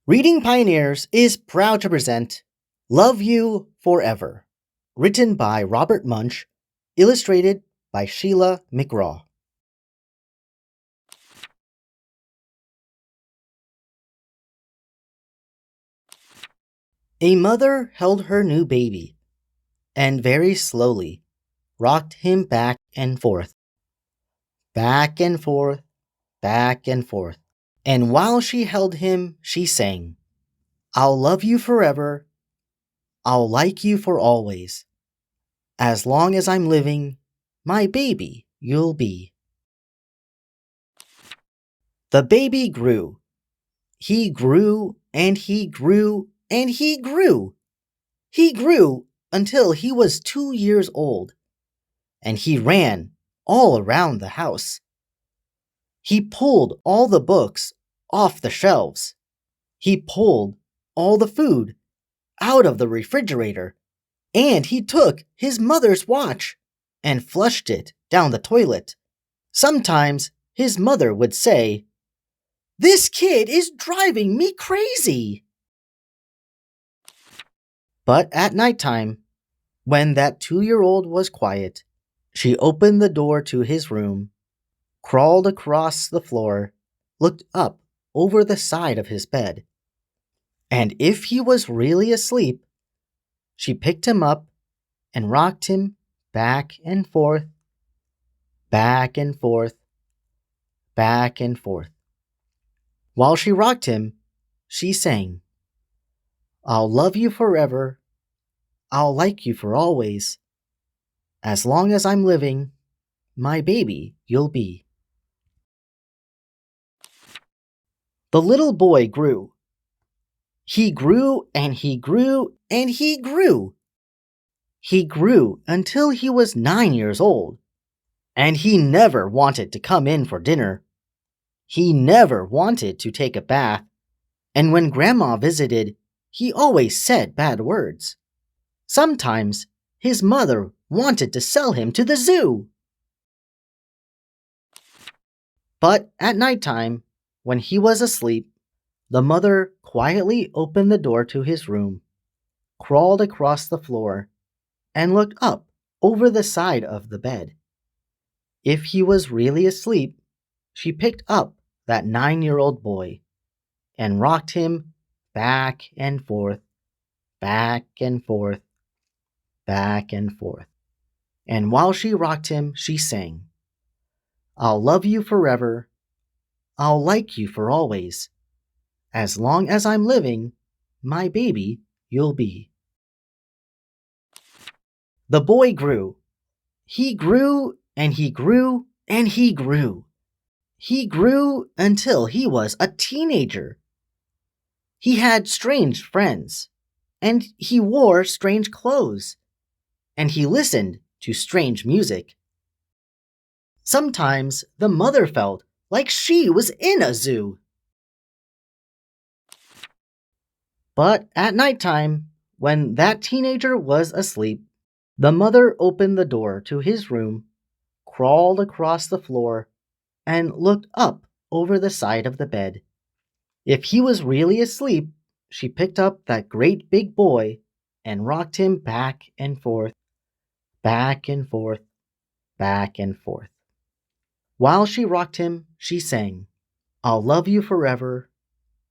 Reading Pioneers is proud to present Love You Forever, written by Robert Munsch, illustrated by Sheila McGraw. A mother held her new baby and very slowly rocked him back and forth, back and forth, back and forth. And while she held him, she sang, I'll love you forever, I'll like you for always. As long as I'm living, my baby you'll be. The baby grew. He grew and he grew and he grew. He grew until he was 2 years old, and he ran all around the house. He pulled all the books off the shelves. He pulled all the food out of the refrigerator, and he took his mother's watch and flushed it down the toilet. Sometimes his mother would say, "This kid is driving me crazy." But at nighttime, when that 2-year-old was quiet, she opened the door to his room, crawled across the floor, looked up over the side of his bed, and if he was really asleep, she picked him up and rocked him back and forth, back and forth, back and forth. While she rocked him, she sang, I'll love you forever, I'll like you for always. As long as I'm living, my baby you'll be. The little boy grew. He grew and he grew and he grew. He grew until he was 9 years old, and he never wanted to come in for dinner. He never wanted to take a bath, and when Grandma visited, he always said bad words. Sometimes his mother wanted to sell him to the zoo. But at nighttime, when he was asleep, the mother quietly opened the door to his room, crawled across the floor, and looked up over the side of the bed. If he was really asleep, she picked up that 9-year-old boy and rocked him back and forth, back and forth, back and forth. And while she rocked him, she sang, I'll love you forever, I'll like you for always. As long as I'm living, my baby you'll be. The boy grew. He grew and he grew and he grew. He grew until he was a teenager. He had strange friends, and he wore strange clothes, and he listened to strange music. Sometimes the mother felt like she was in a zoo. But at nighttime, when that teenager was asleep, the mother opened the door to his room, crawled across the floor, and looked up over the side of the bed. If he was really asleep, she picked up that great big boy and rocked him back and forth, back and forth, back and forth. While she rocked him, she sang, I'll love you forever,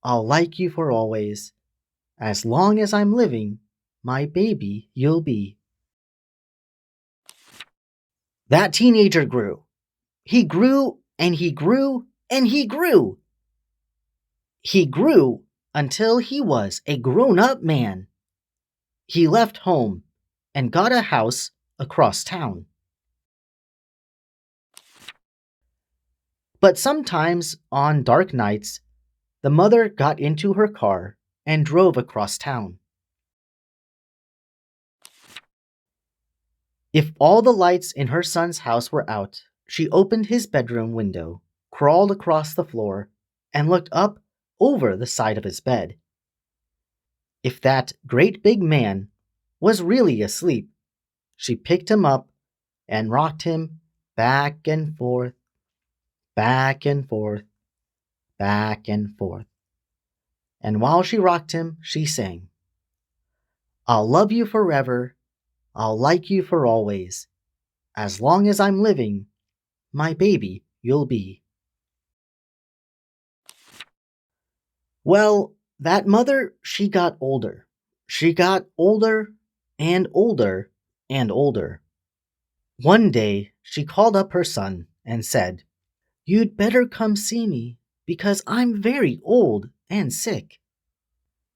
I'll like you for always. As long as I'm living, my baby you'll be. That teenager grew. He grew and he grew and he grew. He grew until he was a grown-up man. He left home and got a house across town. But sometimes on dark nights, the mother got into her car and drove across town. If all the lights in her son's house were out, she opened his bedroom window, crawled across the floor, and looked up over the side of his bed. If that great big man was really asleep, she picked him up and rocked him back and forth, back and forth, back and forth. And while she rocked him, she sang, "I'll love you forever, I'll like you for always. As long as I'm living, my baby you'll be." Well, that mother, she got older. She got older and older and older. One day, she called up her son and said, "You'd better come see me because I'm very old and sick."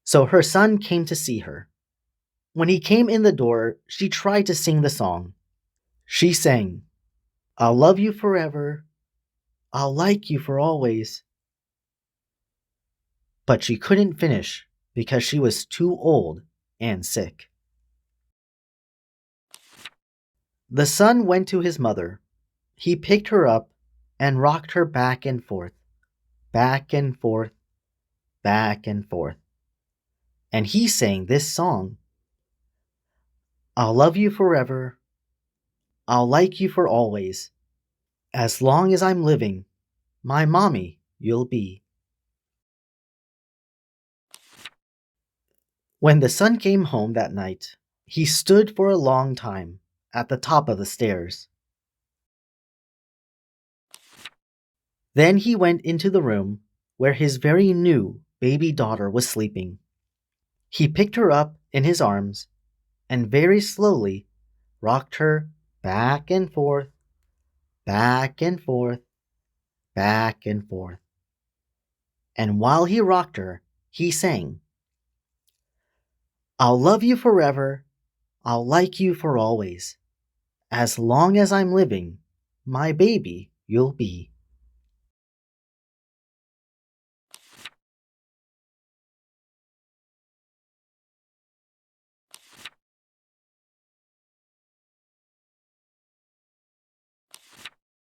So her son came to see her. When he came in the door, she tried to sing the song. She sang, "I'll love you forever, I'll like you for always." But she couldn't finish because she was too old and sick. The son went to his mother. He picked her up and rocked her back and forth, back and forth, back and forth. And he sang this song, "I'll love you forever, I'll like you for always. As long as I'm living, my mommy you'll be." When the son came home that night, he stood for a long time at the top of the stairs. Then he went into the room where his very new baby daughter was sleeping. He picked her up in his arms and very slowly rocked her back and forth, back and forth, back and forth. And while he rocked her, he sang, "I'll love you forever, I'll like you for always. As long as I'm living, my baby you'll be."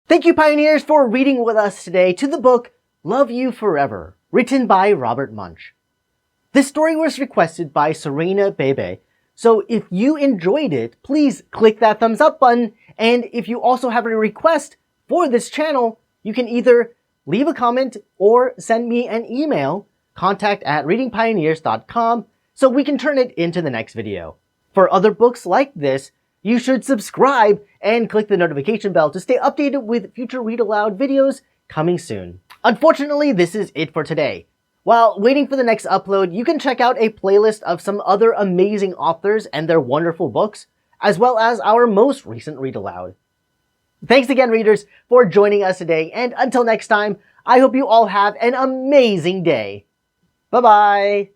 Thank you, Pioneers, for reading with us today to the book Love You Forever, written by Robert Munsch. This story was requested by Serena Bebe, so if you enjoyed it, please click that thumbs up button, and if you also have a request for this channel, you can either leave a comment or send me an email, contact@readingpioneers.com, so we can turn it into the next video. For other books like this, you should subscribe and click the notification bell to stay updated with future Read Aloud videos coming soon. Unfortunately, this is it for today. While waiting for the next upload, you can check out a playlist of some other amazing authors and their wonderful books, as well as our most recent Read Aloud. Thanks again, readers, for joining us today, and until next time, I hope you all have an amazing day. Bye-bye!